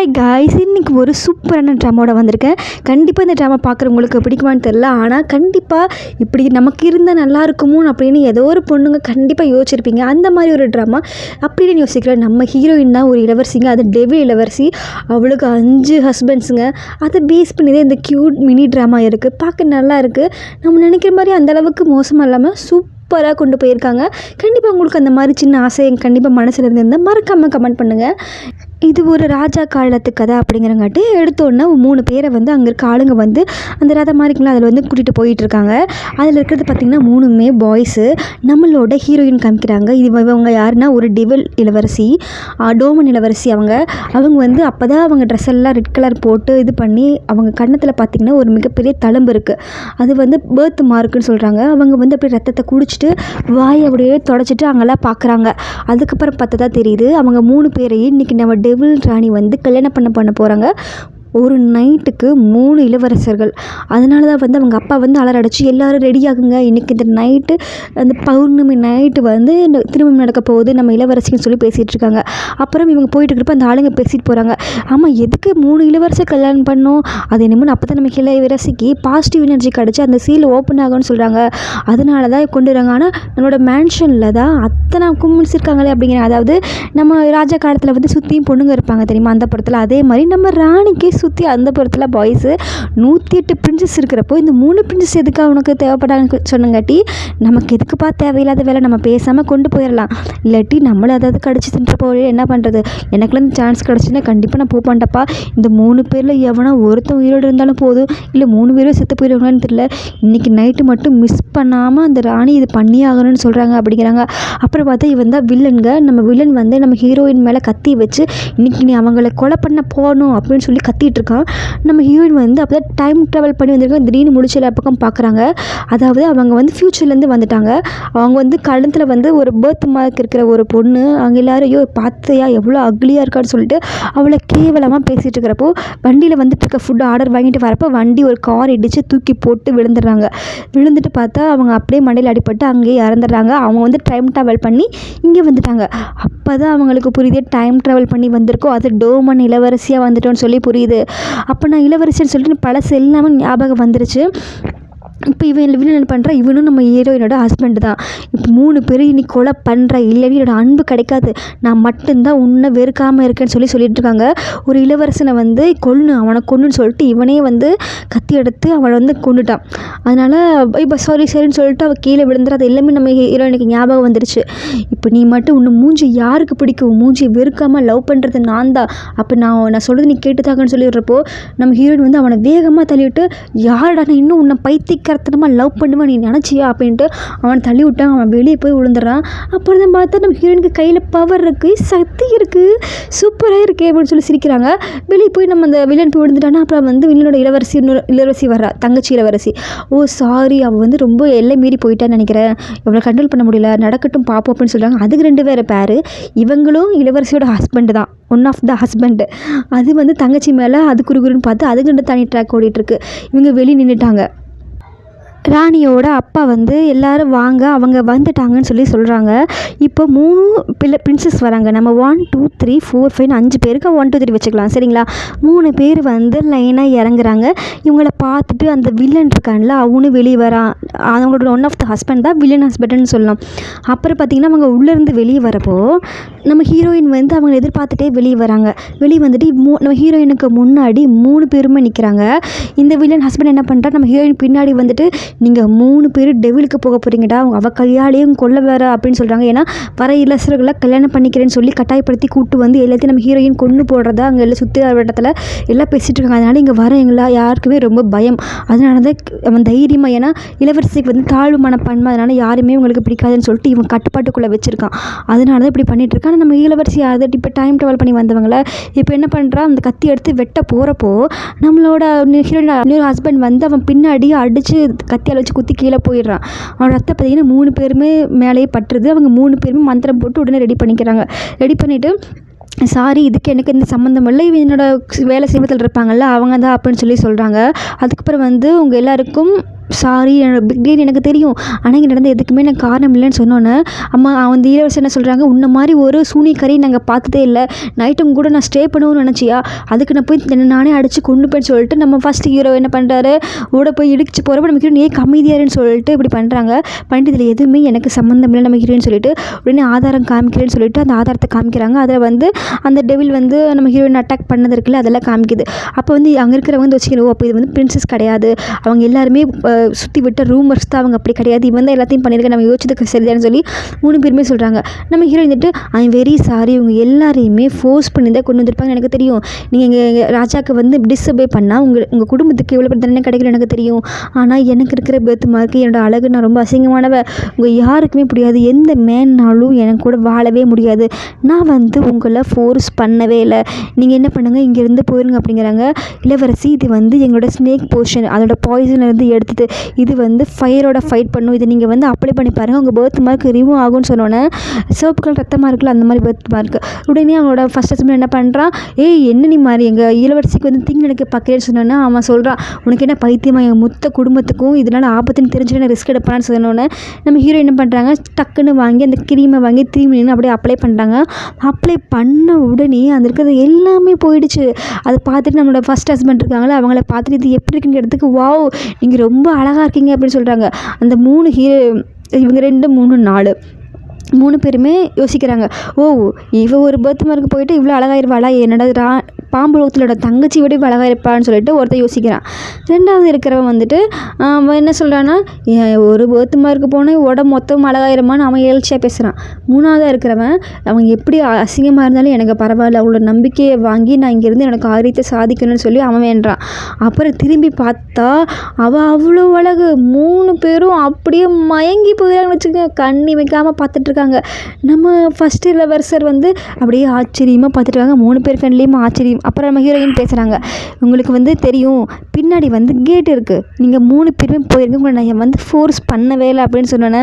Hi guys, இன்றைக்கி ஒரு சூப்பரான ட்ராமாவோட வந்திருக்கேன். கண்டிப்பாக இந்த ட்ராமா பார்க்குறவங்களுக்கு பிடிக்குமான்னு தெரில. ஆனால் கண்டிப்பாக இப்படி நமக்கு இருந்தால் நல்லா இருக்குமோ அப்படின்னு ஏதோ ஒரு பொண்ணுங்க கண்டிப்பாக யோசிச்சிருப்பீங்க. அந்த மாதிரி ஒரு ட்ராமா. அப்படின்னு யோசிக்கிறேன், நம்ம ஹீரோயின் தான் ஒரு இளவரசிங்க. அது டெவில் இளவரசி. அவளுக்கு 5 ஹஸ்பண்ட்ஸுங்க. அதை பேஸ் பண்ணி தான் இந்த க்யூட் மினி ட்ராமா இருக்குது. பார்க்க நல்லா இருக்குது. நம்ம நினைக்கிற மாதிரி அந்தளவுக்கு மோசமாக இல்லாமல் சூப்பராக கொண்டு போயிருக்காங்க. கண்டிப்பாக உங்களுக்கு அந்த மாதிரி சின்ன ஆசை கண்டிப்பாக மனசில் இருந்திருந்தால் மறக்காமல் கமெண்ட் பண்ணுங்கள். இது ஒரு ராஜா காலத்து கதை அப்படிங்கிறங்காட்டி எடுத்தோன்னே 3 பேரை வந்து அங்கே இருக்க ஆளுங்க வந்து அந்த ரதம் மாதிரிங்களா அதில் வந்து கூட்டிகிட்டு போயிட்டுருக்காங்க. அதில் இருக்கிறது பார்த்திங்கன்னா 3மே பாய்ஸு. நம்மளோட ஹீரோயின் காமிக்கிறாங்க. இவங்க யாருன்னா ஒரு டெவில் இளவரசி, டோமன் இளவரசி. அவங்க வந்து அப்போ தான் அவங்க ட்ரெஸ் எல்லாம் ரெட் கலர் போட்டு இது பண்ணி அவங்க கன்னத்தில் பார்த்திங்கன்னா ஒரு மிகப்பெரிய தழும்பு இருக்குது. அது வந்து பேர்த் மார்க்குன்னு சொல்கிறாங்க. அவங்க வந்து அப்படியே ரத்தத்தை குடிச்சிட்டு வாயை அப்படியே தொடச்சிட்டு அங்கெல்லாம் பார்க்குறாங்க. அதுக்கப்புறம் பார்த்தா தான் தெரியுது அவங்க 3 பேரையும் இன்றைக்கி நம்ம டெவில் ராணி வந்து கல்யாணம் பண்ண போகிறாங்க. ஒரு நைட்டுக்கு 3 இளவரசர்கள். அதனால தான் வந்து அவங்க அப்பா வந்து அலற அடிச்சு எல்லோரும் ரெடி ஆகுங்க, இன்றைக்கி இந்த நைட்டு அந்த பௌர்ணமி நைட்டு வந்து திருமணம் நடக்க போகுது நம்ம இளவரசின்னு சொல்லி பேசிகிட்டு இருக்காங்க. அப்புறம் இவங்க போயிட்டு இருக்கிறப்ப அந்த ஆளுங்க பேசிட்டு போகிறாங்க. ஆமாம், எதுக்கு 3 இளவரசர் கல்யாணம் பண்ணோம்? அது என்னமோ அப்போ தான் நம்ம இளவரசிக்கு பாசிட்டிவ் எனர்ஜி கிடச்சி அந்த சீல் ஓப்பன் ஆகும்னு சொல்கிறாங்க. அதனால தான் கொண்டு வராங்க. ஆனால் நம்மளோட மேன்ஷனில் தான் அத்தனை கும்பிள்ஸ் இருக்காங்களே அப்படிங்கிற. அதாவது நம்ம ராஜா காலத்தில் வந்து சுற்றியும் பொண்ணுங்க இருப்பாங்க தெரியுமா, அந்த படத்தில். அதே மாதிரி நம்ம ராணிக்கு சுற்றி அந்த படத்தில் பாய்ஸு 108 பிரின்சஸ் இருக்கிறப்போ இந்த 3 பிரின்சஸ் எதுக்கு அவனுக்கு தேவைப்படான்னு சொன்னங்காட்டி நமக்கு எதுக்குப்பா தேவையில்லாத வேலை, நம்ம பேசாமல் கொண்டு போயிடலாம். இல்லாட்டி நம்மளை அதாவது கடிச்சு தின்றப்போ என்ன பண்ணுறது? எனக்குலாம் இந்த சான்ஸ் கிடச்சுன்னா கண்டிப்பாக நான் போப்பான்ட்டப்பா. இந்த 3 பேரில் எவனா ஒருத்தன் உயிரோடு இருந்தாலும் போதும், இல்லை 3 பேரும் செத்து போயிடுவாங்கன்னு தெரியல. இன்றைக்கி நைட்டு மட்டும் மிஸ் பண்ணாமல் அந்த ராணி இது பண்ணி ஆகணும்னு சொல்கிறாங்க அப்படிங்கிறாங்க. அப்புறம் பார்த்தா இவன் தான் வில்லனுங்க. நம்ம வில்லன் வந்து நம்ம ஹீரோயின் மேலே கத்தி வச்சு இன்றைக்கி நீ அவங்கள கொலை பண்ண போகணும் அப்படின்னு சொல்லி கத்திட்டு இருக்கான். நம்ம ஹீரோயின் வந்து அப்போ தான் டைம் ட்ராவல் பண்ணி வந்திருக்காங்க. திடீர்னு முடிச்சு எல்லா பக்கம் பார்க்குறாங்க. அதாவது அவங்க வந்து ஃப்யூச்சர்லேருந்து வந்துட்டாங்க. அவங்க வந்து கழுத்தில் வந்து ஒரு பேர்த் மார்க் இருக்கிற ஒரு பொண்ணு. அங்கே எல்லாரும் ஐயோ பார்த்தையா எவ்வளோ அக்லியாக இருக்கான்னு சொல்லிட்டு அவளை கேவலமாக பேசிகிட்டு இருக்கிறப்போ வண்டியில் வந்துட்டு இருக்க ஃபுட்டு ஆர்டர் வாங்கிட்டு வரப்போ வண்டி ஒரு கார் இடித்து தூக்கி போட்டு விழுந்துடுறாங்க. விழுந்துட்டு பார்த்தா அவங்க அப்படியே மண்டையில் அடிபட்டு அங்கேயே இறந்துடுறாங்க. அவங்க வந்து டைம் ட்ராவல் பண்ணி இங்கே வந்துட்டாங்க. அப்போ தான் அவங்களுக்கு புரியுது டைம் ட்ராவல் பண்ணி வந்திருக்கோம், அது டோமன் இளவரசியாக வந்துட்டோன்னு சொல்லி புரியுது. அப்போ நான் இளவரசின்னு சொல்லிட்டு பழசு எல்லாமே ஞாபகம் வந்துருச்சு. இப்போ இவன் என்ன பண்ணுறா, இவனும் நம்ம ஹீரோயினோட ஹஸ்பண்டு தான். இப்போ 3 பேரும் இன்னைக்கு கொலை பண்ணுற, இல்லைன்னு என்னோட அன்பு கிடைக்காது, நான் மட்டும்தான் உன்னை வெறுக்காமல் இருக்கேன்னு சொல்லிட்டு இருக்காங்க. ஒரு இளவரசனை வந்து அவனை கொன்னுன்னு சொல்லிட்டு இவனே வந்து கத்தி எடுத்து அவனை வந்து கொண்டுட்டான். அதனால் இப்போ சரின்னு சொல்லிட்டு அவள் கீழே விழுந்துரு. அது எல்லாமே நம்ம ஹீரோயினுக்கு ஞாபகம் வந்துருச்சு. இப்போ நீ மட்டும் உன்னை மூஞ்சி யாருக்கு பிடிக்கும், மூஞ்சி வெறுக்காமல் லவ் பண்ணுறது நான் தான், அப்போ நான் சொல்கிறது நீ கேட்டுதாங்கன்னு சொல்லிடுறப்போ நம்ம ஹீரோயின் வந்து அவனை வேகமாக தள்ளிவிட்டு யாருடா நான் இன்னும் உன்னை பைத்தியக்காரத்தனமாக லவ் பண்ணுவேன் நீ நினச்சியா அப்படின்ட்டு அவனை தள்ளி விட்டான். அவன் வெளியே போய் விழுந்துடுறான். அப்புறம் தான் பார்த்தா நம்ம ஹீரோயினுக்கு கையில் பவர் இருக்குது, சக்தி இருக்குது, சூப்பராக இருக்கே அப்படின்னு சொல்லி சிரிக்கிறாங்க. வெளியே போய் நம்ம அந்த வில்லன் போய் விழுந்துட்டானா. அப்புறம் வந்து வில்லனோட இளவரசி வர்றா, தங்கச்சி இளவரசி. ஓ சாரி, அவள் வந்து ரொம்ப எல்லை மீறி போயிட்டான்னு நினைக்கிறேன், இவளை கண்ட்ரோல் பண்ண முடியல, நடக்கட்டும் பார்ப்போம் அப்படின்னு சொல்கிறாங்க. அதுக்கு 2 பேர் பேர். இவங்களும் இளவரசியோட ஹஸ்பண்டு தான், ஒன் ஆஃப் த ஹஸ்பண்டு. அது வந்து தங்கச்சி மேலே அது குறுகுறுன்னு பார்த்து அதுக்கு 2 தனி ட்ராக் ஓடிட்டுருக்கு. இவங்க வெளியே நின்றுட்டாங்க. ராணியோட அப்பா வந்து எல்லோரும் வாங்க அவங்க வந்துட்டாங்கன்னு சொல்கிறாங்க. இப்போ 3 பிரின்சஸ் வராங்க. நம்ம 1 2 3 4 5 5 பேருக்கு 1 2 3 வச்சுக்கலாம் சரிங்களா. 3 பேர் வந்து லைனாக இறங்குறாங்க. இவங்கள பார்த்துட்டு அந்த வில்லன் இருக்கான்ல அவனும் வெளியே வரான். அவங்களோட ஒன் ஆஃப் த ஹஸ்பண்ட் தான் வில்லன் ஹஸ்பண்டுன்னு சொல்லலாம். அப்புறம் பார்த்திங்கன்னா அவங்க உள்ளேருந்து வெளியே வரப்போ நம்ம ஹீரோயின் வந்து அவங்க எதிர்பார்த்துட்டே வெளியே வராங்க. வெளியே வந்துட்டு நம்ம ஹீரோயினுக்கு முன்னாடி 3 பேருமே நிற்கிறாங்க. இந்த வில்லன் ஹஸ்பண்ட் என்ன பண்ணுறா, நம்ம ஹீரோயின் பின்னாடி வந்துட்டு நீங்கள் 3 பேர் டெவிலுக்கு போக போகிறீங்கடா, அவள் கையாலேயும் கொல்ல வேற அப்படின்னு சொல்கிறாங்க. ஏன்னா வர இளவரசர்களை கல்யாணம் பண்ணிக்கிறேன்னு சொல்லி கட்டாயப்படுத்தி கூப்பிட்டு வந்து எல்லாத்தையும் நம்ம ஹீரோயின் கொண்டு போடுறதா அங்கே எல்லாம் சுற்றி இடத்துல எல்லாம் பேசிகிட்டு இருக்காங்க. அதனால் இங்கே வர யாருக்குமே ரொம்ப பயம். அதனால தான் அவன் தைரியமாக, ஏன்னா இளவரசிக்கு வந்து தாழ்வு மனப்பான்மை, அதனால் யாருமே உங்களுக்கு பிடிக்காதுன்னு சொல்லிட்டு இவன் கட்டுப்பாட்டுக்குள்ளே வச்சுருக்கான். அதனால தான் இப்படி பண்ணிட்டு இருக்கான். நம்ம இளவரசி அதை இப்போ டைம் ட்ராவல் பண்ணி வந்தவங்கள இப்போ என்ன பண்ணுறான், அந்த கத்தி எடுத்து வெட்ட போகிறப்போ நம்மளோட ஹீரோயின் ஹஸ்பண்ட் வந்து அவன் பின்னாடி அடித்து கத்தியால் வச்சு குத்தி கீழே போயிடுறான். அவன் ரத்தம் பார்த்திங்கன்னா 3 பேருமே மேலேயே பட்டுருது. அவங்க 3 பேருமே மந்திரம் போட்டு உடனே ரெடி பண்ணிக்கிறாங்க. ரெடி பண்ணிவிட்டு சாரி, இதுக்கு எனக்கு இந்த சம்மந்தம் இல்லை, இவன் என்னோட வேலை செய்வதில் இருப்பாங்கள்ல அவங்க தான் அப்படின்னு சொல்கிறாங்க. அதுக்கப்புறம் வந்து உங்கள் எல்லாருக்கும் சாரி, என்னோட பிக் டேன்னு எனக்கு தெரியும். ஆனால் இங்கே நடந்த எதுக்குமே நான் காரணம் இல்லைன்னு சொன்னோன்னே, அம்மா அந்த இளவரசர் என்ன சொல்கிறாங்க, உன்ன மாதிரி ஒரு சூனியக்காரி நாங்கள் பார்த்ததே இல்லை. நைட்டும் கூட நான் ஸ்டே பண்ணுவோன்னு நினச்சியா, அதுக்கு நான் போய் என்னை நானே அடித்து கொண்டு போயின்னு சொல்லிட்டு நம்ம ஃபஸ்ட் ஹீரோ என்ன பண்ணுறாரு, ஓட போய் இடிச்சு போகிறப்ப நம்ம ஹீரோ ஏன் கம்மிதியாருன்னு சொல்லிட்டு இப்படி பண்ணுறாங்க. பண்ணிட்டு இதில் எதுவுமே எனக்கு சம்மந்தம் இல்லை நம்ம ஹீரோன்னு சொல்லிட்டு உடனே ஆதாரம் காமிக்கிறேன்னு சொல்லிட்டு அந்த ஆதாரத்தை காமிக்கிறாங்க. அதில் வந்து அந்த டெவில் வந்து நம்ம ஹீரோயின் அட்டாக் பண்ணது இருக்குல்ல, அதெல்லாம் காமிக்குது. அப்போ வந்து அங்கே இருக்கிறவங்க வந்து வச்சுக்கணும், அப்போ இது வந்து பிரின்சஸ் கிடையாது, அவங்க எல்லாருமே சுற்றி விட்ட ரூமர்ஸ் தான், அவங்க அப்படி கிடையாது, இவன் தான் எல்லாத்தையும் பண்ணியிருக்கேன், நம்ம யோசிச்சதுக்கு சரிதான்னு சொல்லி 3 பேருமே சொல்கிறாங்க. நம்ம ஹீரோ வந்துட்டு ஐ எம் வெரி சாரி, இவங்க எல்லாரையுமே ஃபோர்ஸ் பண்ணி தான் கொண்டு வந்திருப்பாங்க எனக்கு தெரியும். நீங்கள் எங்கள் ராஜாவுக்கு வந்து டிஸ்அபே பண்ணால் உங்கள் குடும்பத்துக்கு எவ்வளோ பேர் தண்டனை கிடைக்கல எனக்கு தெரியும். ஆனால் எனக்கு இருக்கிற பெர்த் மார்க்கு, என்னோடய அழகு, நான் ரொம்ப அசிங்கமானவ, உங்கள் யாருக்குமே முடியாது, எந்த மேன்னாலும் எனக்கு கூட வாழவே முடியாது. நான் வந்து உங்களை ஃபோர்ஸ் பண்ணவே இல்லை, நீங்கள் என்ன பண்ணுங்கள், இங்கேருந்து போயிருங்க அப்படிங்கிறாங்க. இளவரசி, இது வந்து எங்களோட ஸ்னேக் போர்ஷன், அதோட பாய்சன்லேருந்து எடுத்தது, இது வந்து ஃபயரோட ஃபைட் பண்ணும், இது நீங்கள் வந்து அப்ளை பண்ணி பாருங்கள், உங்கள் பர்த் மார்க் ரிமூவ் ஆகும்னு சொன்னோன்னே, சிவப்பு கலர் ரத்தமாக இருக்குல்ல அந்த மாதிரி பர்த் மார்க். உடனே அவங்களோட ஃபஸ்ட் ஹஸ்பண்ட் என்ன பண்ணுறான், ஏய் என்ன நீ மாதிரி எங்கள் இளவரசிக்கு வந்து தீங்கு நினைக்க பார்க்குறேன்னு சொன்னோன்னே அவன் சொல்கிறான், உனக்கு என்ன பைத்தியமாக, எங்கள் மொத்த குடும்பத்துக்கும் இதனால் ஆபத்துன்னு தெரிஞ்சுட்டு நான் ரிஸ்க் எடுப்பான்னு சொன்னோன்னே நம்ம ஹீரோ என்ன பண்ணுறாங்க, டக்குன்னு வாங்கி அந்த க்ரீமை வாங்கி திரும்பி நின்று அப்படியே அப்ளை பண்ணுறாங்க. அப்ளை பண்ண உடனே அந்த இருக்கிறது எல்லாமே போயிடுச்சு. அதை பார்த்துட்டு நம்மளோட ஃபஸ்ட் ஹஸ்பண்ட் இருக்காங்களே, அவங்கள பார்த்துட்டு இது எப்படி இருக்குன்னு இடத்துக்கு, வாவ் நீங்கள் ரொம்ப அழகாக இருக்கீங்க அப்படின்னு சொல்கிறாங்க. அந்த 3 ஹீரோ, இவங்க 2 3 4 3 பேருமே யோசிக்கிறாங்க, ஓ இவ ஒரு பர்த் மார்க்கு போயிட்டு இவ்வளோ அழகாயிருவாளா, என்னோட பாம்பு உலகத்திலோட தங்கச்சி விட இவ்வளோ அழகாக இருப்பான்னு சொல்லிட்டு ஒருத்தர் யோசிக்கிறான். 2வது இருக்கிறவன் வந்துட்டு அவன் என்ன சொல்கிறான்னா, ஒரு பர்த் மார்க்கு போனால் உடம்பு மொத்தம் அழகாயிருமான்னு அவன் எழுச்சியாக பேசுகிறான். 3வதாக இருக்கிறவன், அவன் எப்படி அசிங்கமாக இருந்தாலும் எனக்கு பரவாயில்ல, அவளோட நம்பிக்கையை வாங்கி நான் இங்கேருந்து எனக்கு காரியத்தை சாதிக்கணும்னு சொல்லி அவன் வேண்டான். அப்புறம் திரும்பி பார்த்தா அவள் அவ்வளோ அழகு. 3 பேரும் அப்படியே மயங்கி போயிடான்னு வச்சுக்கோங்க, கண்ணி வைக்காமல் பார்த்துட்ருக்காங்க. நம்ம ஃபஸ்ட்டு இளவரசர் வந்து அப்படியே ஆச்சரியமாக பார்த்துட்டுருக்காங்க. 3 பேர் கண்லேயுமே ஆச்சரியம். அப்புறம் நம்ம ஹீரோயின் பேசுகிறாங்க, உங்களுக்கு வந்து தெரியும் பின்னாடி வந்து கேட் இருக்குது, நீங்கள் 3 பேருமே போயிருங்க, உங்களை நான் வந்து ஃபோர்ஸ் பண்ணவே இல்லை அப்படின்னு சொன்னோன்னே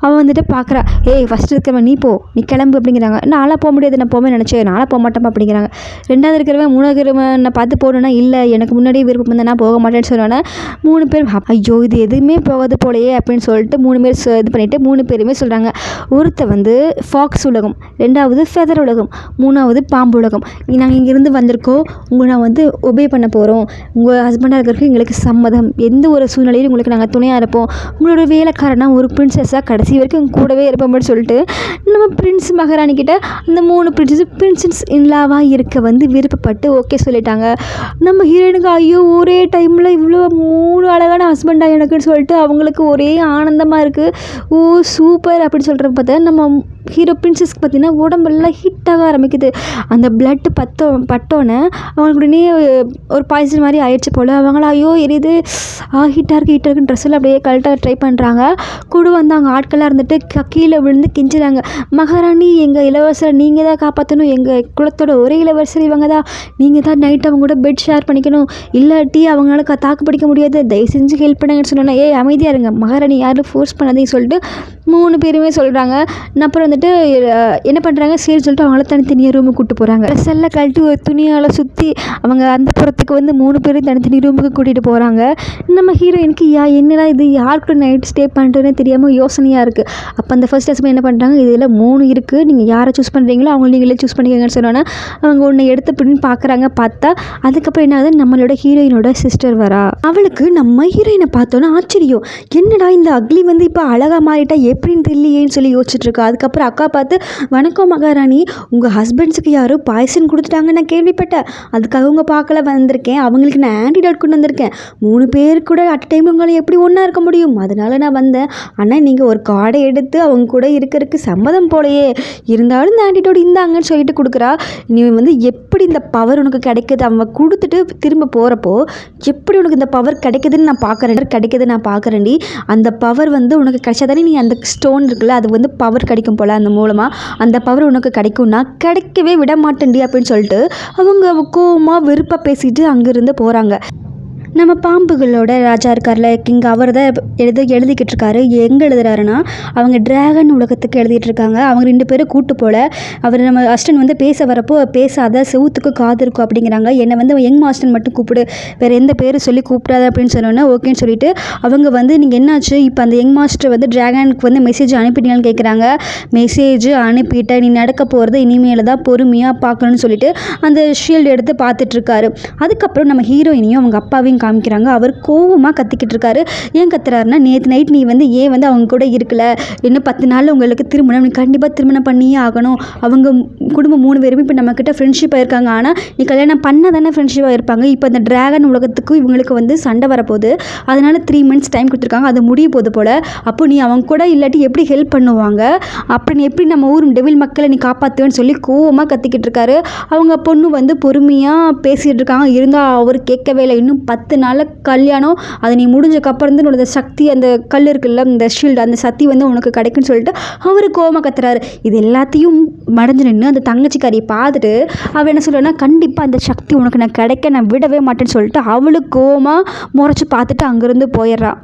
அவன் வந்துட்டு பார்க்குறா, ஏய் ஃபஸ்ட்டு இருக்கிறவன் நீ போ, நீ கிளம்பு அப்படிங்கிறாங்க. நாளாக போக முடியாது, நான் போவேன் நினச்சேன், நாளாக போக மாட்டேன் அப்படிங்கிறாங்க. 2வது இருக்கிறவன் 3வது இருக்கிறவன் நான் பார்த்து போகணுன்னா, இல்லை எனக்கு முன்னாடியே விருப்பம் வந்து நான் போக மாட்டேன்னு சொன்னோன்னே 3 பேர் ஐயோ இது எதுவுமே போகாது போலையே அப்படின்னு சொல்லிட்டு 3 பேர் இது பண்ணிவிட்டு 3 பேருமே சொல்கிறாங்க, ஒருத்தர் வந்து ஃபாக்ஸ் உலகம், 2வது ஃபெதர் உலகம், 3வது பாம்பு உலகம், நாங்கள் இங்கேருந்து வந்திருக்கோம், உங்களை நான் வந்து ஒபே பண்ண போகிறோம், உங்கள் ஹஸ்பண்டாக இருக்கிறதுக்கு எங்களுக்கு சம்மதம், எந்த ஒரு சூழ்நிலையும் உங்களுக்கு நாங்கள் துணையாக இருப்போம், உங்களோட வேலைக்காரனா ஒரு பிரின்சஸாக கடைசி வரைக்கும் கூடவே இருப்போம்னு சொல்லிட்டு நம்ம பிரின்ஸ் மகாராணி கிட்ட அந்த 3 பிரின்சஸ் இன்லாவாக இருக்க வந்து விருப்பப்பட்டு ஓகே சொல்லிட்டாங்க. நம்ம ஹீரோயினுக்கு ஐயோ ஒரே டைமில் இவ்வளோ 3 அழகான ஹஸ்பண்டாக எனக்குன்னு சொல்லிட்டு அவங்களுக்கு ஒரே ஆனந்தமாக இருக்குது. ஓ சூப்பர் அப்படின்னு சொல்கிறப்ப பார்த்தா நம்ம ஹீரோ பிரின்சஸ்க்கு பார்த்தீங்கன்னா உடம்பெல்லாம் ஹீட்டாக ஆரம்பிக்குது. அந்த பிளட்டு பட்டோன்னே அவங்களுக்கு உடனே ஒரு பாய்சன் மாதிரி ஆயிடுச்சு போல். அவங்கள ஐயோ எரியுது, ஹீட்டாக இருக்குன்னு ட்ரெஸ்ஸில் அப்படியே கழட்ட ட்ரை பண்ணுறாங்க. கூட வந்து அவங்க ஆட்களாக இருந்துட்டு கீழே விழுந்து கெஞ்சுறாங்க, மகாராணி எங்கள் இளவரசரை நீங்கள் தான் காப்பாற்றணும், எங்கள் குலத்தோட ஒரே இளவரசர் இவங்க தான், நீங்கள் தான் நைட் அவங்க கூட பெட் ஷேர் பண்ணிக்கணும், இல்லாட்டி அவங்களால தாக்கு பிடிக்க முடியாது, தயவு செஞ்சு ஹெல்ப் பண்ணுங்கன்னு சொன்னோன்னா, ஏய் அமைதியாக இருங்க மகாராணி, யாரும் ஃபோர்ஸ் பண்ணாதீங்கன்னு சொல்லிட்டு 3 பேருமே சொல்கிறாங்க. அப்புறம் வந்துட்டு என்ன பண்ணுறாங்க, சரி சொல்லிட்டு அவங்கள தனித்தனியாக ரூமுக்கு கூப்பிட்டு போகிறாங்க. ட்ரெஸ் எல்லாம் கழட்டி ஒரு துணியால் சுற்றி அவங்க அந்த புறத்துக்கு வந்து 3 பேரும் தனித்தனி ரூமுக்கு கூட்டிகிட்டு போகிறாங்க. நம்ம ஹீரோயினுக்கு என்னடா இது, யார் கூட நைட் ஸ்டே பண்ணுறதுன்னு தெரியாமல் யோசனையாக இருக்குது. அப்போ அந்த ஃபர்ஸ்ட் ஹஸ்பண்ட் என்ன பண்ணுறாங்க, இதில் 3 இருக்குது, நீங்கள் யாரை சூஸ் பண்ணுறீங்களோ அவங்கள நீங்களே சூஸ் பண்ணிக்கங்கன்னு சொன்னோன்னா அவங்க ஒன்று எடுத்து பிடின்னு பார்க்குறாங்க. பார்த்தா அதுக்கப்புறம் என்ன ஆகுது, நம்மளோட ஹீரோயினோட சிஸ்டர் வரா. அவளுக்கு நம்ம ஹீரோயினை பார்த்தோன்னா ஆச்சரியம், என்னடா இந்த அக்லி வந்து இப்போ அழகாக மாறிட்டா எப்படின்னு தெரியலையேன்னு சொல்லி யோசிச்சுட்டு இருக்கா. அதுக்கப்புறம் அக்கா பார்த்து, வணக்கம் மகாராணி, உங்கள் ஹஸ்பண்ட்ஸுக்கு யாரோ பாய்சன் கொடுத்துட்டாங்கன்னு நான் கேள்விப்பட்டேன், அதுக்காக உங்கள் பார்க்கல வந்திருக்கேன், அவங்களுக்கு நான் ஆன்டிடோட் கொண்டு வந்திருக்கேன், 3 பேர் கூட அட் டைம் உங்களை எப்படி ஒன்றா இருக்க முடியும், அதனால நான் வந்தேன், ஆனால் நீங்கள் ஒரு கார்டை எடுத்து அவங்க கூட இருக்கிறதுக்கு சம்மதம் போலையே, இருந்தாலும் இந்த ஆன்டிடோட் இந்தாங்கன்னு சொல்லிட்டு கொடுக்குறா. நீ வந்து எப்படி இந்த பவர் உனக்கு கிடைக்குது, அவன் கொடுத்துட்டு திரும்ப போகிறப்போ எப்படி உனக்கு இந்த பவர் கிடைக்குதுன்னு நான் பார்க்குறேன்டி, அந்த பவர் வந்து உனக்கு கிடைச்சாதானே நீ அந்த ஸ்டோன் இருக்குல்ல அது வந்து பவர் கிடைக்கும் போல், அந்த மூலமாக அந்த பவர் உனக்கு கிடைக்கும்னா கிடைக்கவே விட மாட்டேன்டி அப்படின்னு சொல்லிட்டு அவங்க கோவமாக வெறுப்பாக பேசிட்டு அங்கேருந்து போகிறாங்க. நம்ம பாம்புகளோட ராஜா இருக்கார்ல கிங், அவர் தான் எழுதிக்கிட்டு இருக்காரு. எங்கே எழுதுறாருன்னா, அவங்க டிராகன் உலகத்துக்கு எழுதிட்டு இருக்காங்க. அவங்க 2 பேரும் கூட்டு போல. அவர் நம்ம அஸ்டன் வந்து பேச வரப்போ, பேசாத செவுத்துக்கு காது இருக்கும் அப்படிங்கிறாங்க. என்னை வந்து யங் மாஸ்டர் மட்டும் கூப்பிடு, வேறு எந்த பேர் சொல்லி கூப்பிடாத அப்படின்னு சொன்னோன்னே ஓகேன்னு சொல்லிட்டு அவங்க வந்து நீங்கள் என்னாச்சு இப்போ அந்த யங் மாஸ்டர் வந்து டிராகனுக்கு வந்து மெசேஜ் அனுப்பிட்டீங்கன்னு கேட்குறாங்க. மெசேஜ் அனுப்பிட்டேன், நீ நடக்க போகிறது இனிமேல் தான் பொறுமையாக பார்க்கணும்னு சொல்லிட்டு அந்த ஷீல்டு எடுத்து பார்த்துட்ருக்காரு. அதுக்கப்புறம் நம்ம ஹீரோயினையும் அவங்க அப்பாவையும் காமிக்கிறாங்க. அவர் கோவமாக கத்திக்கிட்டு இருக்காரு. ஏன் கத்துறாருன்னா, நேற்று நைட் நீ வந்து ஏன் வந்து அவங்க கூட இருக்கல, இன்னும் 10 நாளில் உங்களுக்கு திருமணம், நீ கண்டிப்பாக திருமணம் பண்ணியே ஆகணும். அவங்க குடும்பம் 3 பேருமே இப்போ நம்மக்கிட்ட ஃப்ரெண்ட்ஷிப்பாக இருக்காங்க. ஆனால் நீ கல்யாணம் பண்ண தானே ஃப்ரெண்ட்ஷிப்பாக இருப்பாங்க. இப்போ அந்த டிராகன் உலகத்துக்கு இவங்களுக்கு வந்து சண்டை வரப்போகுது. அதனால் 3 மந்த்ஸ் டைம் கொடுத்துருக்காங்க. அது முடிய போகுது போல். அப்போ நீ அவங்க கூட இல்லாட்டி எப்படி ஹெல்ப் பண்ணுவாங்க, அப்படி எப்படி நம்ம ஊர் டெவில் மக்களை நீ காப்பாற்றுவேன்னு சொல்லி கோவமாக கத்திக்கிட்டு இருக்காரு. அவங்க பொண்ணு வந்து பொறுமையாக பேசிகிட்டு இருக்காங்க. இருந்தால் அவர் கேட்கவே இல்லை. இன்னும் 10 நாளில் கல்யாணம், அது நீ முடிஞ்சக்கப்புறம் தான் உன்னோட சக்தி, அந்த கல் இருக்குல்ல இந்த ஷீல்டு, அந்த சக்தி வந்து உனக்கு கிடைக்குன்னு சொல்லிட்டு அவர் கோவமாக கத்துறாரு. இது எல்லாத்தையும் மறைஞ்சு நின்று அந்த தங்கச்சிக்காரியை பார்த்துட்டு அவள் என்ன சொல்லுன்னா, கண்டிப்பாக அந்த சக்தி உனக்கு நான் கிடைக்க நான் விடவே மாட்டேன்னு சொல்லிட்டு அவளுக்கு கோவமாக முறைச்சி பார்த்துட்டு அங்கேருந்து போயிடுறான்.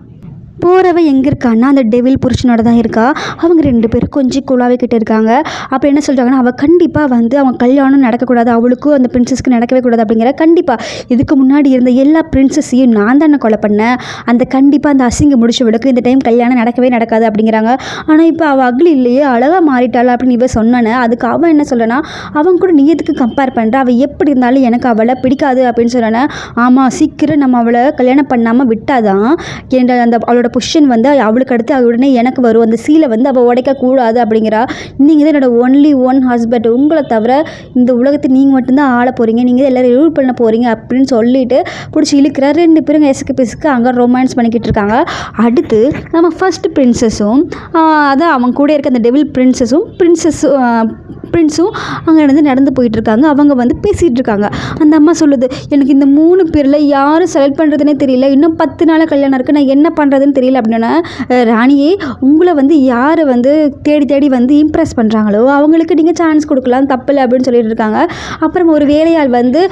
போகிறவ எங்கே இருக்கான்னா, அந்த டெவில் புருஷனோட தான் இருக்கா. அவங்க 2 பேரும் கொஞ்சம் குழாவிக்கிட்டு இருக்காங்க. அப்போ என்ன சொல்கிறாங்கன்னா, அவள் கண்டிப்பாக வந்து அவங்க கல்யாணம் நடக்கக்கூடாது, அவளுக்கும் அந்த பிரின்சஸ்க்கு நடக்கவே கூடாது அப்படிங்கிற. கண்டிப்பாக இதுக்கு முன்னாடி இருந்த எல்லா பிரின்சஸையும் நான் தானே கொலை பண்ணேன், அந்த கண்டிப்பாக அந்த அசிங்க முடிச்சவளுக்கு இந்த டைம் கல்யாணம் நடக்கவே நடக்காது அப்படிங்கிறாங்க. ஆனால் இப்போ அவள் அக்லி இல்லையே, அழகாக மாறிட்டாள் அப்படின்னு இவ சொன்னானே. அதுக்கு அவன் என்ன சொல்லனா, அவங்க கூட நீ எதுக்கு கம்பேர் பண்ணுற, அவள் எப்படி இருந்தாலும் எனக்கு அவளை பிடிக்காது அப்படின்னு சொன்னானே. ஆமாம், சீக்கிரம் நம்ம அவளை கல்யாணம் பண்ணாமல் விட்டாதான் அந்த அவளோட பொசிஷன் வந்து அவளுக்கு அடுத்து உடனே எனக்கு வரும், அந்த சீலை வந்து அவள் உடைக்கக்கூடாது அப்படிங்கிறா. நீங்கள் தான் என்னோட ஒன்லி ஒன் ஹஸ்பண்ட், உங்களை தவிர இந்த உலகத்தை நீங்கள் மட்டும்தான் ஆள போகிறீங்க, நீங்கள் தான் எல்லோரும் ரூல் பண்ண போகிறீங்க அப்படின்னு சொல்லிட்டு பிடிச்சி இழுக்கிறார். 2 பேரும் எசுக்கு பிசுக்கு அங்கே ரொமான்ஸ் பண்ணிக்கிட்டு இருக்காங்க. அடுத்து நம்ம ஃபர்ஸ்ட் பிரின்சஸும் அதான் அவங்க கூட இருக்க அந்த டெவில் பிரின்ஸும் அங்கே நடந்து போயிட்டுருக்காங்க. அவங்க வந்து பேசிகிட்டு இருக்காங்க. அந்த அம்மா சொல்லுது, எனக்கு இந்த 3 பேரில் யாரும் செலக்ட் பண்ணுறதுனே தெரியல, இன்னும் 10 நாள் கல்யாணம் இருக்குது, நான் என்ன பண்ணுறதுன்னு தெரியல அப்படின்னா, ராணியே உங்களை வந்து யாரை வந்து தேடி வந்து இம்ப்ரெஸ் பண்ணுறாங்களோ அவங்களுக்கு நீங்கள் சான்ஸ் கொடுக்கலாம், தப்பில்லை அப்படின்னு சொல்லிட்டு இருக்காங்க. அப்புறம் ஒரு வேலையாள் வந்து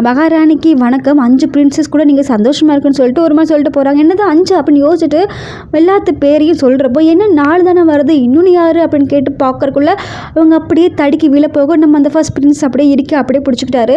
மகாராணிக்கு வணக்கம், 5 பிரின்சஸ் கூட நீங்கள் சந்தோஷமாக இருக்குன்னு சொல்லிட்டு ஒரு மாதிரி சொல்லிட்டு போகிறாங்க. என்னது 5 அப்படின்னு யோசிச்சுட்டு எல்லாத்து பேரையும் சொல்கிறப்போ என்ன 4 தானே வருது, இன்னொன்று யார் அப்படின்னு கேட்டு பார்க்கறக்குள்ள அவங்க அப்படியே தடுக்கி விழ போக நம்ம அந்த ஃபர்ஸ்ட் பிரின்ஸ் அப்படியே அப்படியே பிடிச்சிக்கிட்டாரு.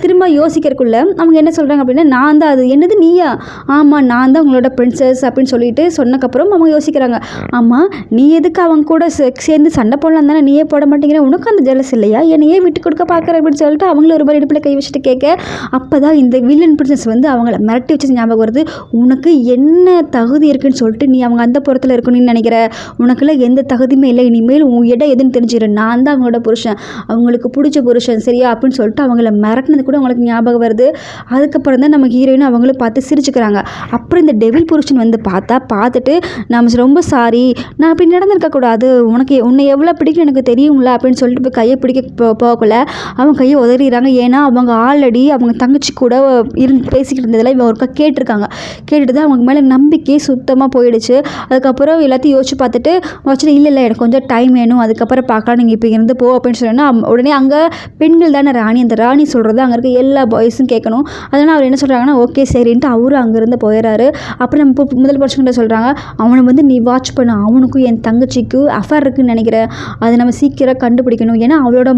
திரும்ப யோசிக்கிறக்குள்ள அவங்க என்ன சொல்கிறாங்க அப்படின்னா, நான் தான் அது. என்னது நீயா? ஆமாம், நான் தான் உங்களோட பிரின்சஸ் அப்படின்னு சொல்லிட்டு சொன்னக்கப்புறம் அவங்க யோசிக்கிறாங்க. ஆமாம், நீ எதுக்கு அவங்க கூட சேர்ந்து சண்டை போடலாம் தானே, நீயே போட மாட்டேங்கிற, உனக்கு அந்த ஜெலஸ் இல்லையா, என்னையே விட்டு கொடுக்க பார்க்குற அப்படின்னு சொல்லிட்டு அவங்கள ஒரு மாதிரி இடுப்பில் கை வச்சுட்டு கேட்க, அப்போ தான் இந்த வில்லன் பிரின்சஸ் வந்து அவங்கள மிரட்டி வச்சு ஞாபகம் வருது. உனக்கு என்ன தகுதி இருக்குன்னு சொல்லிட்டு நீ அவங்க அந்த புறத்தில் இருக்கணும்னு நினைக்கிற, உனக்குள்ள எந்த தகுதியுமே இல்லை, இனிமேல் உன் இடம் எதுன்னு தெரிஞ்சிரு, நான் தான் அவங்களோட புருஷன், அவங்களுக்கு பிடிச்ச புருஷன் சரியா அப்படின்னு சொல்லிட்டு அவங்கள மிரட்டினது கூட அவங்களுக்கு ஞாபகம் வருது. அதுக்கப்புறம் தான் நம்ம ஹீரோயின் அவங்கள பார்த்து சிரிச்சுக்கிறாங்க. அப்புறம் இந்த டெவில் புருஷன் வந்து பார்த்துட்டு நம்ம ரொம்ப சாரி, நான் அப்படி நடந்திருக்கக்கூடாது, உன்னை எவ்வளோ பிடிக்கும் எனக்கு தெரியும்ல அப்படின்னு சொல்லிட்டு போய் கையை பிடிக்க போகல அவங்க கையை உதறிடுறாங்க. ஏன்னா அவங்க ஆல்ரெடி அவங்க தங்கச்சி கூட பேசிக்கிட்டு இருந்ததில் இவங்க ஒருக்கா கேட்டுட்டு தான் அவங்க மேலே நம்பிக்கையே சுத்தமாக போயிடுச்சு. அதுக்கப்புறம் எல்லாத்தையும் யோசிச்சு பார்த்துட்டு வச்சுட்டு இல்லை எனக்கு கொஞ்சம் டைம் வேணும், அதுக்கப்புறம் பார்க்கலாம், நீங்கள் இப்போ இருந்து போ அப்படின்னு சொன்னா உடனே அங்கே பெண்கள் தானே ராணி, அந்த ராணி சொல்கிறது அங்கே இருக்க எல்லா பாய்ஸும் கேட்கணும். அதனால் அவர் என்ன சொல்கிறாங்கன்னா ஓகே சரின்ட்டு அவரும் அங்கேருந்து போயிடறாரு. அப்புறம் நம்ம முதல் பட்சங்கிட்ட சொல்கிறாங்க, அவனை வந்து நீ வாட்ச் பண்ண, அவனுக்கும் என் தங்கச்சிக்கும் அஃபேர் இருக்குன்னு நினைக்கிறேன், அதை நம்ம சீக்கிரம் கண்டுபிடிக்கணும். ஏன்னா அவளோட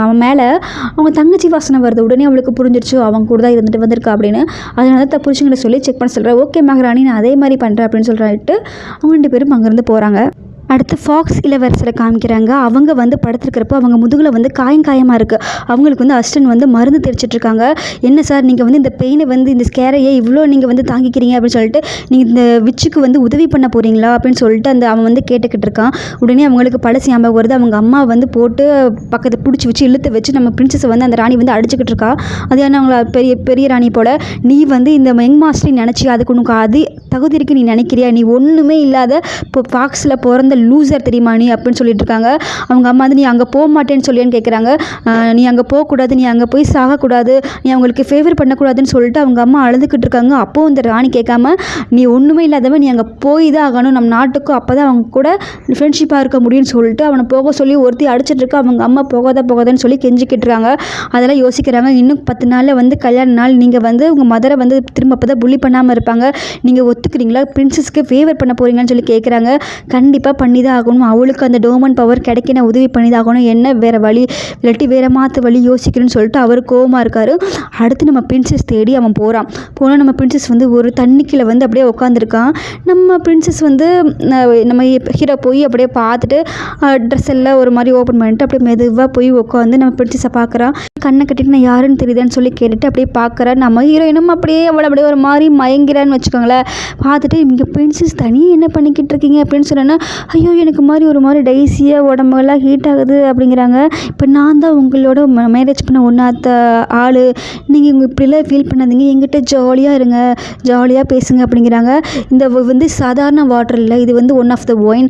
அவன் மேலே அவங்க தங்கச்சி வாசனை வருது. உடனே அவளுக்கு புரிஞ்சிருச்சு அவங்க கூட தான் இருந்துட்டு வந்திருக்கா அப்படின்னு. அதனால தான் புருஷங்களை சொல்லி செக் பண்ண சொல்கிறேன். ஓகே மகாராணி, நான் அதே மாதிரி பண்ணுறேன் அப்படின்னு சொல்லிட்டு அவங்க 2 பேரும் அங்கேருந்து போகிறாங்க. அடுத்து ஃபாக்ஸ் இளவரசரை காமிக்கிறாங்க. அவங்க வந்து படுத்துருக்கிறப்போ அவங்க முதுகில் வந்து காயமாக இருக்குது. அவங்களுக்கு வந்து அஸ்டன் வந்து மருந்து தெரிச்சிட்ருக்காங்க. என்ன சார் நீங்கள் வந்து இந்த பெயினை வந்து இந்த ஸ்கேரையே இவ்வளோ நீங்கள் வந்து தாங்கிக்கிறீங்க அப்படின்னு சொல்லிட்டு நீங்கள் இந்த விச்சுக்கு வந்து உதவி பண்ண போகிறீங்களா அப்படின்னு சொல்லிட்டு அவன் வந்து கேட்டுக்கிட்டு இருக்கான். உடனே அவங்களுக்கு பழசு ஞாபகம் வருது. அவங்க அம்மா வந்து போட்டு பக்கத்தை பிடிச்சி வச்சு இழுத்து வச்சு நம்ம பிரின்சஸை வந்து அந்த ராணி வந்து அடிச்சுக்கிட்டு இருக்கா. அது ஏன்னா அவங்கள பெரிய ராணி போல், நீ வந்து இந்த யங் மாஸ்டரை நினச்சி அதுக்கு உனக்கு அது தகுதி இருக்குது நீ நினைக்கிறியா, நீ ஒன்றுமே இல்லாத இப்போ ஃபாக்ஸில் பிறந்த அந்த லூசர் தெரியுமா நீ அப்படின்னு சொல்லிட்டு இருக்காங்க. அவங்க அம்மா வந்து நீ அங்கே போக மாட்டேன்னு சொல்லியான்னு கேட்குறாங்க. நீ அங்கே போகக்கூடாது, நீ அங்கே போய் சாகக்கூடாது, நீ அவங்களுக்கு ஃபேவர் பண்ணக்கூடாதுன்னு சொல்லிட்டு அவங்க அம்மா அழுதுகிட்டு இருக்காங்க. அப்போது இந்த ராணி கேட்காம நீ ஒன்றுமே இல்லாதவன், நீ அங்கே போய் தான் ஆகணும், நம்ம நாட்டுக்கும் அப்போ தான் அவங்க கூட ஃப்ரெண்ட்ஷிப்பாக இருக்க முடியும்னு சொல்லிட்டு அவனை போக சொல்லி ஒருத்தி அடிச்சிட்டு இருக்கா. அவங்க அம்மா போகாதான்னு சொல்லி கெஞ்சிக்கிட்டு இருக்காங்க. அதெல்லாம் யோசிக்கிறாங்க. இன்னும் 10 நாளில் வந்து கல்யாண நாள், நீங்கள் வந்து உங்கள் மதரை வந்து திரும்ப அப்போ தான் புள்ளி பண்ணாமல் இருப்பாங்க, நீங்கள் ஒத்துக்கிறீங்களா, பிரின்சஸ்க்கு ஃபேவர் பண்ண போகிறீங்கன்னு சொல்லி கேட்குறாங்க. கண்டிப்பாக பண்ணி தான் ஆகணும், அவளுக்கு அந்த டோமன் பவர் கிடைக்க நான் உதவி பண்ணி தான் ஆகணும், என்ன வேறு வழி இல்லாட்டி வேறு மாற்று வழி யோசிக்கிறேன்னு சொல்லிட்டு அவர் கோவமாக இருக்கார். அடுத்து நம்ம பிரின்சஸ் தேடி அவன் போகிறான். போனால் நம்ம பிரின்சஸ் வந்து ஒரு தண்ணிக்கில் வந்து அப்படியே உட்காந்துருக்கான். நம்ம பிரின்சஸ் வந்து நம்ம ஹீரோ போய் அப்படியே பார்த்துட்டு ட்ரெஸ் எல்லாம் ஒரு மாதிரி ஓப்பன் பண்ணிட்டு அப்படியே மெதுவாக போய் உட்காந்து நம்ம பிரின்சஸை பார்க்குறான். கண்ணை கட்டிட்டு நான் யாருன்னு தெரியுதான்னு சொல்லி கேட்டுட்டு அப்படியே பார்க்குறேன். நம்ம ஹீரோயினும் அப்படியே அவளை அப்படியே ஒரு மாதிரி மயங்கிறான்னு வச்சுக்கோங்களேன். பார்த்துட்டு இங்கே பிரின்சஸ் தனியாக என்ன பண்ணிக்கிட்டு இருக்கீங்க அப்படின்னு சொன்னேன்னா, ஐயோ எனக்கு மாதிரி ஒரு மாதிரி டைஸியாக உடம்பெல்லாம் ஹீட் ஆகுது அப்படிங்கிறாங்க. இப்போ நான் தான் உங்களோட மேரேஜ் பண்ண ஒன்றாத்த ஆள், நீங்கள் இங்கே இப்படிலாம் ஃபீல் பண்ணாதீங்க, எங்கிட்ட ஜாலியாக இருங்க, ஜாலியாக பேசுங்க அப்படிங்கிறாங்க. இந்த வந்து சாதாரண வாட்டர் இல்லை, இது வந்து one of the wine,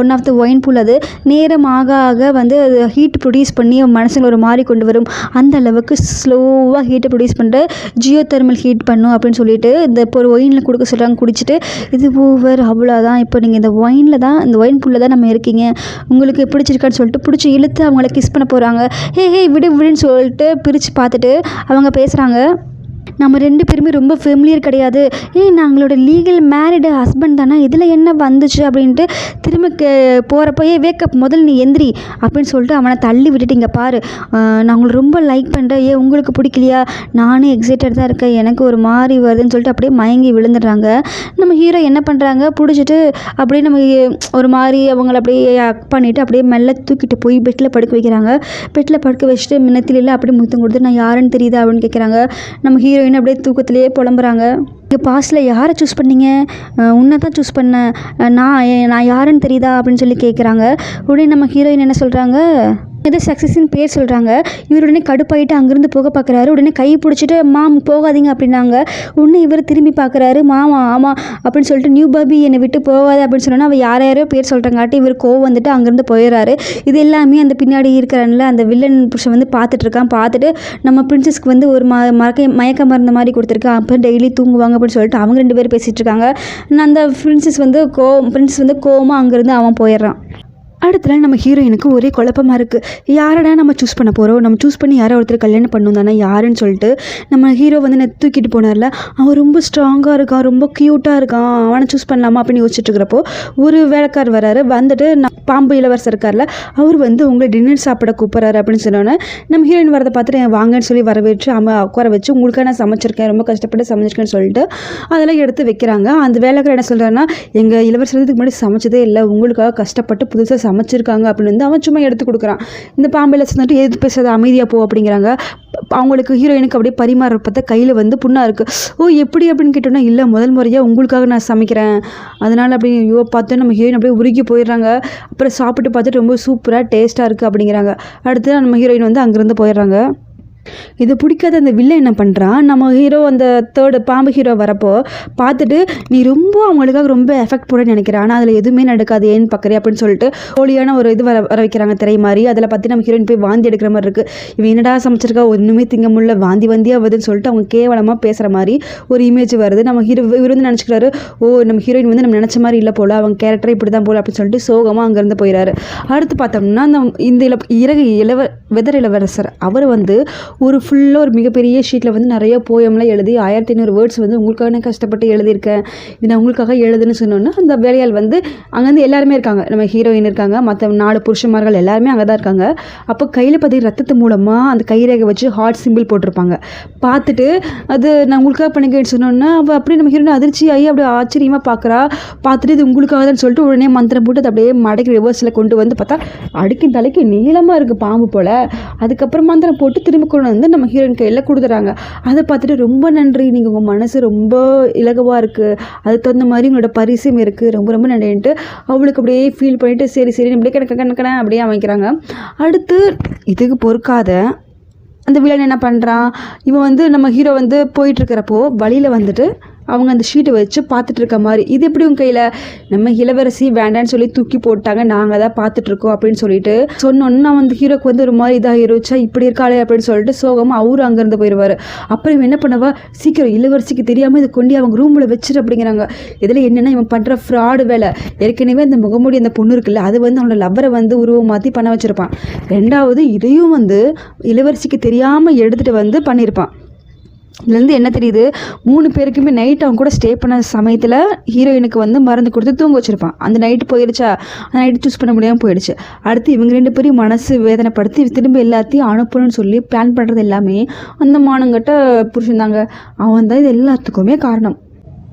one of the wine pool, அது நேரம் ஆக ஆக வந்து அது ஹீட் ப்ரொடியூஸ் பண்ணி மனசில் ஒரு மாதிரி கொண்டு வரும், அந்த அளவுக்கு ஸ்லோவாக ஹீட்டை ப்ரொடியூஸ் பண்ணிட்டு ஜியோ தெர்மல் ஹீட் பண்ணும் அப்படின்னு சொல்லிட்டு இந்த இப்போ ஒரு ஒயினில் கொடுக்க சொல்கிறாங்க. குடிச்சிட்டு இது ஓவர் அவ்வளோதான், இப்போ நீங்கள் இந்த ஒயின் பூலில் தான் நம்ம இருக்கீங்க, உங்களுக்கு பிடிச்சிருக்கான்னு சொல்லிட்டு பிடிச்சி இழுத்து அவங்கள கிஸ் பண்ண போகிறாங்க. ஹே விடுன்னு சொல்லிட்டு பிரித்து பார்த்துட்டு அவங்க பேசுகிறாங்க. நம்ம 2 பேருமே ரொம்ப ஃபெமிலியர் கிடையாது, நாங்களோட லீகல் மேரிடு ஹஸ்பண்ட் தானே, இதில் என்ன வந்துச்சு அப்படின்ட்டு திரும்ப போகிறப்போயே வேக்கப் முதல் நீ எந்திரி அப்படின்னு சொல்லிட்டு அவனை தள்ளி விட்டுட்டு இங்கே பாரு, நான் உங்களை ரொம்ப லைக் பண்ணுறேன், உங்களுக்கு பிடிக்கலையா, நானே எக்ஸைட்டட் தான் இருக்கேன், எனக்கு ஒரு மாதிரி வருதுன்னு சொல்லிட்டு அப்படியே மயங்கி விழுந்துடுறாங்க. நம்ம ஹீரோ என்ன பண்ணுறாங்க, பிடிச்சிட்டு அப்படியே நம்ம ஒரு மாதிரி அவங்கள அப்படியே அக் பண்ணிவிட்டு அப்படியே மெல்ல தூக்கிட்டு போய் பெட்டில் படுக்க வைக்கிறாங்க. பெட்டில் படுக்க வச்சுட்டு மின்னத்தில அப்படியே முத்தம் கொடுத்து நான் யாருன்னு தெரியுதா அப்படின்னு கேட்குறாங்க. நம்ம ஹீரோயின் அப்படியே தூக்கத்திலேயே புலம்புறாங்க. இங்கே பாஸ்டில் யாரை சூஸ் பண்ணீங்க, உன்னை தான் சூஸ் பண்ணேன், நான் யாருன்னு தெரியுதா அப்படின்னு சொல்லி கேட்குறாங்க. உடனே நம்ம ஹீரோயின் என்ன சொல்கிறாங்க, ஏதோ சக்ஸஸின் பேர் சொல்கிறாங்க. இவர் உடனே கடுப்பாயிட்டு அங்கேருந்து போக பார்க்குறாரு. உடனே கை பிடிச்சிட்டு மாம் போகாதீங்க அப்படின்னாங்க. உடனே இவர் திரும்பி பார்க்குறாரு. மாமா ஆமாம் அப்படின்னு சொல்லிட்டு நியூ பாபி என்னை விட்டு போகாது அப்படின்னு சொன்னோன்னா அவள் யாரையாரோ பேர் சொல்கிறாங்காட்டி இவர் கோவம் வந்துட்டு அங்கேருந்து போயிடுறாரு. இது எல்லாமே அந்த பின்னாடி இருக்கிறான்ல அந்த வில்லன் புருஷன் வந்து பார்த்துட்ருக்கான். பார்த்துட்டு நம்ம பிரின்சஸ்க்கு வந்து ஒரு மயக்க மருந்து மாதிரி கொடுத்துருக்கான், அப்போ டெய்லி தூங்குவாங்க அப்படின்னு சொல்லிட்டு அவங்க 2 பேரும் பேசிகிட்டு இருக்காங்க. அந்த பிரின்சஸ் வந்து கோவமாக அங்கேருந்து அவன் போயிடுறான். அடுத்த நம்ம ஹீரோயினுக்கு ஒரே குழப்பமாக இருக்குது, யாரடா நம்ம சூஸ் பண்ண போகிறோம், நம்ம சூஸ் பண்ணி யாரோ ஒருத்தர் கல்யாணம் பண்ணணும் தானே, யாருன்னு சொல்லிட்டு நம்ம ஹீரோ வந்து தூக்கிட்டு போனார்ல, அவன் ரொம்ப ஸ்ட்ராங்காக இருக்கான், ரொம்ப க்யூட்டாக இருக்கான், அவனை சூஸ் பண்ணலாமா அப்படின்னு யோசிச்சுட்டு இருக்கிறப்போ ஒரு வேலைக்கார் வராரு. வந்துட்டு பாம்பு இளவரசர் இருக்கார்ல, அவர் வந்து உங்களை டின்னர் சாப்பிட கூப்பிட்றாரு அப்படின்னு சொன்னோன்னே நம்ம ஹீரோயின் வரதை பார்த்துட்டு வாங்கன்னு சொல்லி வரவேற்று உட்கார வச்சு உங்களுக்காக நான் சமைச்சிருக்கேன், ரொம்ப கஷ்டப்பட்டு சமைச்சிருக்கேன்னு சொல்லிட்டு அதெல்லாம் எடுத்து வைக்கிறாங்க. அந்த வேலைக்காரர் என்ன சொல்கிறாருன்னா, எங்கள் இளவரசர் இதுக்கு முன்னாடி சமைச்சதே இல்லை, உங்களுக்காக கஷ்டப்பட்டு புதுசாக சமைச்சிருக்காங்க அப்படின்னு வந்து அவன் சும்மா எடுத்து கொடுக்குறான். இந்த பாம்பையில் வந்துட்டு எது பேசாத அமைதியாக போ அப்படிங்கிறாங்க. அவங்களுக்கு ஹீரோயினுக்கு அப்படியே பரிமாறப்பத்த கையில் வந்து புண்ணாக இருக்குது. எப்படி அப்படின்னு கேட்டோன்னா, இல்லை முதல் முறையாக உங்களுக்காக நான் சமைக்கிறேன், அதனால் அப்படி பார்த்து நம்ம ஹீரோயின் அப்படியே உருகி போயிடுறாங்க. அப்புறம் சாப்பிட்டு பார்த்துட்டு ரொம்ப சூப்பராக டேஸ்ட்டாக இருக்குது அப்படிங்கிறாங்க. அடுத்து நம்ம ஹீரோயின் வந்து அங்கேருந்து போயிடுறாங்க. இது பிடிக்காத அந்த வில்லை என்ன பண்ணுறான், நம்ம ஹீரோ அந்த பாம்பு ஹீரோ வரப்போ பார்த்துட்டு நீ ரொம்ப அவங்களுக்காக ரொம்ப எஃபெக்ட் போட நினைக்கிறேன், ஆனால் அதில் எதுவுமே நடக்காது ஏன்னு பார்க்குறேன் அப்படின்னு சொல்லிட்டு போலியான ஒரு இது வர வைக்கிறாங்க திரை மாதிரி. அதில் பார்த்து நம்ம ஹீரோயின் போய் வாந்தி எடுக்கிற மாதிரி இருக்குது. இவன் என்னடா சமைச்சிருக்கா, ஒன்றுமே திங்க முடியல, வாந்தியாக வருதுன்னு சொல்லிட்டு அவங்க கேவலமாக பேசுகிற மாதிரி ஒரு இமேஜ் வருது. நம்ம இவர் வந்து நினச்சிக்கிறாரு, நம்ம ஹீரோயின் வந்து நம்ம நினச்ச மாதிரி இல்லை போல், அவங்க கேரக்டர் இப்படி தான் போல் அப்படின்னு சொல்லிட்டு சோகமாக அங்கேருந்து போயிடாரு. அடுத்து பார்த்தோம்னா இந்த வெதர் இளவரசர் அவர் வந்து ஒரு ஃபுல்லாக ஒரு மிகப்பெரிய ஷீட்டில் வந்து நிறைய போயம்லாம் எழுதி 1500 வேர்ட்ஸ் வந்து உங்களுக்காக நான் கஷ்டப்பட்டு எழுதியிருக்கேன், இது நான் உங்களுக்காக எழுதுன்னு சொன்னோன்னா அந்த வேலையால் வந்து அங்கேருந்து எல்லாருமே இருக்காங்க, நம்ம ஹீரோயின் இருக்காங்க, மற்ற 4 புருஷன்மார்கள் எல்லாருமே அங்கே தான் இருக்காங்க. அப்போ கையில் பார்த்து ரத்தத்து மூலமாக அந்த கைரேகை வச்சு ஹார்ட் சிம்பிள் போட்டிருப்பாங்க. பார்த்துட்டு அது நான் உங்களுக்காக பண்ணிக்கன்னு சொன்னோன்னா அவள் அப்படியே நம்ம ஹீரோயின் அதிர்ச்சி ஆகி அப்படியே ஆச்சரியமாக பார்க்குறா. பார்த்துட்டு இது உங்களுக்காக தான் சொல்லிட்டு உடனே மந்திரம் போட்டு அது அப்படியே மடக்கி ரிவர்ஸில் கொண்டு வந்து பார்த்தா அடுக்கின் தலைக்கு நீளமாக இருக்குது பாம்பு போல். அதுக்கப்புறம் மந்திரம் போட்டு திரும்ப கொண்டு வந்து நம்ம ஹீரோயின் கையில் கொடுத்துறாங்க. அதை பார்த்துட்டு ரொம்ப நன்றி, நீங்கள் உங்கள் மனசு ரொம்ப இலகுவாக இருக்குது, அதுக்கு தகுந்த மாதிரி உங்களோட பரிசும் இருக்குது, ரொம்ப ரொம்ப நன்றின்ட்டு அவளுக்கு அப்படியே ஃபீல் பண்ணிவிட்டு சரி அப்படியே கணக்கணக்கண அப்படியே அமைக்கிறாங்க. அடுத்து இதுக்கு பொறுக்காத அந்த வில்லன் என்ன பண்ணுறான், இவன் வந்து நம்ம ஹீரோ வந்து போயிட்டுருக்கிறப்போ வழியில் வந்துட்டு அவங்க அந்த ஷீட்டை வச்சு பார்த்துட்டு இருக்க மாதிரி. இது எப்படி உங்கள் கையில்? நம்ம இளவரசி வேண்டான்னு சொல்லி தூக்கி போட்டாங்க, நாங்கள் தான் பார்த்துட்ருக்கோம் அப்படின்னு சொல்லிட்டு சொன்னோன்னு நான் வந்து ஹீரோக்கு வந்து ஒரு மாதிரி இதாகிருச்சா, இப்படி இருக்காளே அப்படின்னு சொல்லிட்டு சோகமாக அவரும் அங்கேருந்து போயிடுவார். அப்புறம் என்ன பண்ணவா, சீக்கிரம் இளவரசிக்கு தெரியாமல் இதை கொண்டு அவங்க ரூமில் வச்சுட்டு அப்படிங்கிறாங்க. இதில் என்னென்னா இவன் பண்ணுற ஃப்ராடு வேலை. ஏற்கனவே அந்த முகமூடி அந்த பொண்ணு இருக்குல்ல, அது வந்து அவனோட லவ்வரை வந்து உருவம் மாற்றி பண்ண வச்சுருப்பான். ரெண்டாவது இதையும் வந்து இளவரசிக்கு தெரியாமல் எடுத்துகிட்டு வந்து பண்ணியிருப்பான். இதுலேருந்து என்ன தெரியுது, 3 பேருக்குமே நைட் அவங்க கூட ஸ்டே பண்ண சமயத்தில் ஹீரோயினுக்கு வந்து மருந்து கொடுத்து தூங்க வச்சுருப்பான். அந்த நைட்டு போயிடுச்சா, அந்த நைட்டு சூஸ் பண்ண முடியாமல் போயிடுச்சு. அடுத்து இவங்க 2 பேரையும் மனசு வேதனைப்படுத்தி திரும்ப எல்லாத்தையும் அனுப்பணும்னு சொல்லி பிளான் பண்ணுறது எல்லாமே அந்த மானங்கிட்ட புரிஞ்சுருந்தாங்க. அவன் தான் இது எல்லாத்துக்குமே காரணம்.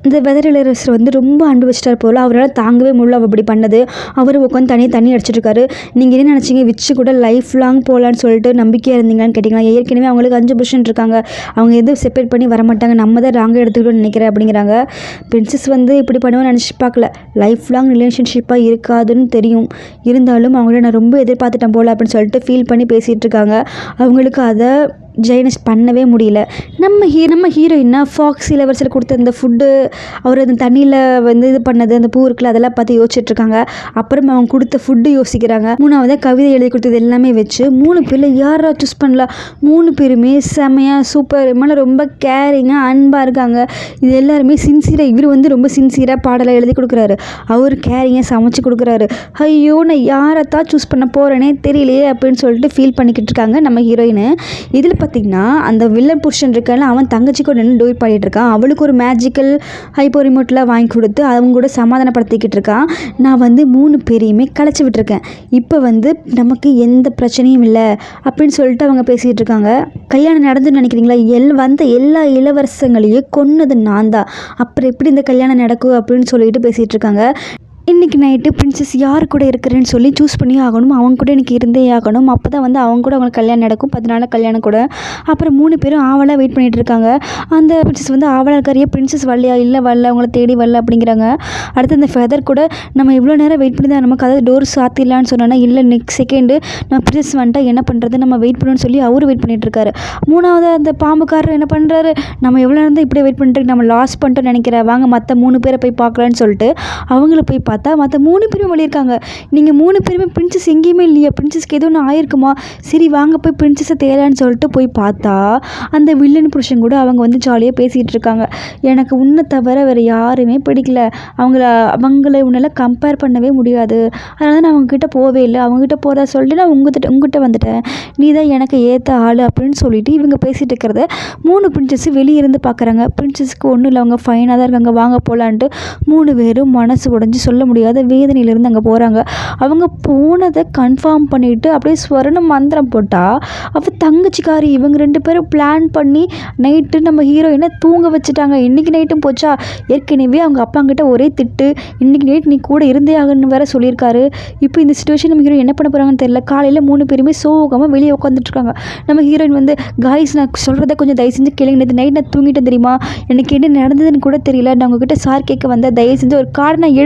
இந்த வெதர் இளவரசர் வந்து ரொம்ப அன்பு வச்சிட்டார் போல், அவரால் தாங்கவே முடியல அவள் அப்படி பண்ணது. அவர் உட்காந்து தண்ணி அடிச்சிட்ருக்காரு. நீங்கள் என்ன நினச்சிங்க, விச்சு கூட லைஃப் லாங் போகலான்னு சொல்லிட்டு நம்பிக்கையாக இருந்தீங்களான்னு கேட்டிங்களா? ஏற்கனவே அவங்களுக்கு 5% இருக்காங்க, அவங்க எதுவும் செப்பரேட் பண்ணி வரமாட்டாங்க, நம்ம தான் ராங்காக எடுத்துக்கிட்டோன்னு நினைக்கிறேன் அப்படிங்கிறாங்க. பிரின்சஸ் வந்து இப்படி பண்ணுவோன்னு நினச்சி பார்க்கல. லைஃப் லாங் ரிலேஷன்ஷிப்பாக இருக்காதுன்னு தெரியும், இருந்தாலும் அவங்கள நான் ரொம்ப எதிர்பார்த்துட்டேன் போல் அப்படின்னு சொல்லிட்டு ஃபீல் பண்ணி பேசிகிட்டு இருக்காங்க. அவங்களுக்கு அதை ஜெயனஸ் பண்ணவே முடியல. நம்ம ஹீரோயின்னா ஃபாக்ஸ் இளவரசர் கொடுத்த அந்த ஃபுட்டு, அவர் அந்த தண்ணியில் வந்து இது பண்ணது, அந்த பூ இருக்குல்ல, அதெல்லாம் பார்த்து யோசிச்சுட்ருக்காங்க. அப்புறம் அவங்க கொடுத்த ஃபுட்டு யோசிக்கிறாங்க. 3வது கவிதை எழுதி கொடுத்தது எல்லாமே வச்சு 3 பேரில் யாரா சூஸ் பண்ணலாம். 3 பேருமே செமையாக சூப்பர், மேலே ரொம்ப கேரிங்காக அன்பாக இருக்காங்க. இது எல்லாருமே சின்சியராக, இவர் வந்து ரொம்ப சின்சியராக பாடலை எழுதி கொடுக்குறாரு, அவர் கேரிங்காக சமைச்சு கொடுக்குறாரு. ஐயோ நான் யாரைத்தான் சூஸ் பண்ண போகிறேனே தெரியலையே அப்படின்னு சொல்லிட்டு ஃபீல் பண்ணிக்கிட்டு இருக்காங்க நம்ம ஹீரோயின். இதில் பார்த்திங்கன்னா அந்த வில்லன் புருஷன் இருக்கான, அவன் தங்கச்சிக்கு நின்று டோய் பாடிட்டு இருக்கான். அவளுக்கு ஒரு மேஜிக்கல் ஹைப்போ ரிமோட்லாம் வாங்கி கொடுத்து அவங்க கூட சமாதானப்படுத்திக்கிட்டு இருக்கான். நான் வந்து 3 பேரையுமே கலைச்சி விட்டுருக்கேன், இப்போ வந்து நமக்கு எந்த பிரச்சனையும் இல்லை அப்படின்னு சொல்லிட்டு அவங்க பேசிகிட்டு இருக்காங்க. கல்யாணம் நடந்துன்னு நினைக்கிறீங்களா? வந்த எல்லா இளவரசங்களையும் கொன்னது நான் தான், அப்புறம் எப்படி இந்த கல்யாணம் நடக்கும் அப்படின்னு சொல்லிட்டு பேசிகிட்டு இருக்காங்க. இன்றைக்கி நைட்டு பிரின்சஸ் யார் கூட இருக்கிறேன்னு சொல்லி சூஸ் பண்ணி ஆகணும், அவங்க கூட எனக்கு இருந்தே ஆகணும், அப்போ தான் வந்து அவங்க கூட அவங்களுக்கு கல்யாணம் நடக்கும், 10 நாள் கல்யாணம் கூட. அப்புறம் 3 பேரும் ஆவலாக வெயிட் பண்ணிகிட்டு இருக்காங்க. அந்த பிரின்சஸ் வந்து ஆவலாக இருக்காரியே, பிரின்சஸ் வரலையா, இல்லை வரல, அவங்கள தேடி வரல அப்படிங்கிறாங்க. அடுத்து அந்த ஃபெதர் கூட நம்ம இவ்வளோ நேரம் வெயிட் பண்ணி தான் நமக்கு அதாவது டோர் சாத்திடலான்னு சொன்னோன்னா, இல்லை நெக்ஸ்ட் செகண்டு நம்ம பிரின்சஸ் வந்துட்டா என்ன பண்ணுறது, நம்ம வெயிட் பண்ணணும்னு சொல்லி அவரும் வெயிட் பண்ணிகிட்டு இருக்காரு. 3வது அந்த பாம்புக்காரர் என்ன பண்ணுறாரு, நம்ம எவ்வளோ நேரம் தான் இப்படியே வெயிட் பண்ணிட்டு நம்ம லாஸ் பண்ணிட்டோன்னு நினைக்கிறேன், வாங்க மற்ற 3 பேரை போய் பார்க்கலான்னு சொல்லிட்டு அவங்கள போய் பார்த்தா மற்ற 3 பேரும் வெளியிருக்காங்க. நீங்கள் 3 பேருமே பிரின்சஸ் எங்கேயுமே இல்லையா, பிரின்சஸ்க்கு எதுவும் ஒன்று ஆயிருக்குமா, சரி வாங்க போய் பிரின்சஸை தேடலான்னு சொல்லிட்டு போய் பார்த்தா அந்த வில்லன் புருஷன் கூட அவங்க வந்து ஜாலியாக பேசிகிட்டு இருக்காங்க. எனக்கு உன்னை தவிர வேறு யாருமே பிடிக்கல, அவங்கள உன்னெல்லாம் கம்பேர் பண்ணவே முடியாது, அதனால நான் அவங்கக்கிட்ட போவே இல்லை, அவங்ககிட்ட போகிறதா சொல்லிட்டு நான் உங்ககிட்ட வந்துட்டேன், நீ தான் எனக்கு ஏற்ற ஆள் அப்படின்னு சொல்லிட்டு இவங்க பேசிகிட்டு இருக்கிறத 3 பிரின்சஸ் வெளியே இருந்து பார்க்குறாங்க. பிரின்சஸ்க்கு ஒன்றும் இல்லை, அவங்க ஃபைனாக தான் இருக்காங்க, வாங்க போகலான்ட்டு 3 பேரும் மனசு உடஞ்சி சொல்ல முடியாத வேதனையிலேருந்து அங்கே போகிறாங்க. அவங்க போனதை கன்ஃபார்ம் பண்ணிவிட்டு அப்படியே ஸ்வர்ண மந்திரம் போட்டால் அவள் தங்கச்சிக்காரி. இவங்க 2 பேரும் பிளான் பண்ணி நைட்டு நம்ம ஹீரோயினை தூங்க வச்சுட்டாங்க. இன்றைக்கி நைட்டும் போச்சா, ஏற்கனவே அவங்க அப்பாங்கிட்ட ஒரே திட்டு, இன்றைக்கி நைட் நீ கூட இருந்தே ஆகணும்னு வேறு சொல்லியிருக்காரு. இப்போ இந்த சுச்சுவேஷன் நம்ம ஹீரோயின் என்ன பண்ண போகிறாங்கன்னு தெரியல. காலையில் 3 பேருமே சோகமாக வெளியே உட்காந்துட்ருக்காங்க. நம்ம ஹீரோயின் வந்து காய்ஸ் நான் சொல்கிறத கொஞ்சம் தயவு செஞ்சு கேளுங்க, நேற்று நைட் நான் தூங்கிட்டேன் தெரியுமா, எனக்கு என்ன நடந்ததுன்னு கூட தெரியல, நான் உங்ககிட்ட சார் கேட்க வந்தேன், தயவு செஞ்சு ஒரு கார்டு நான்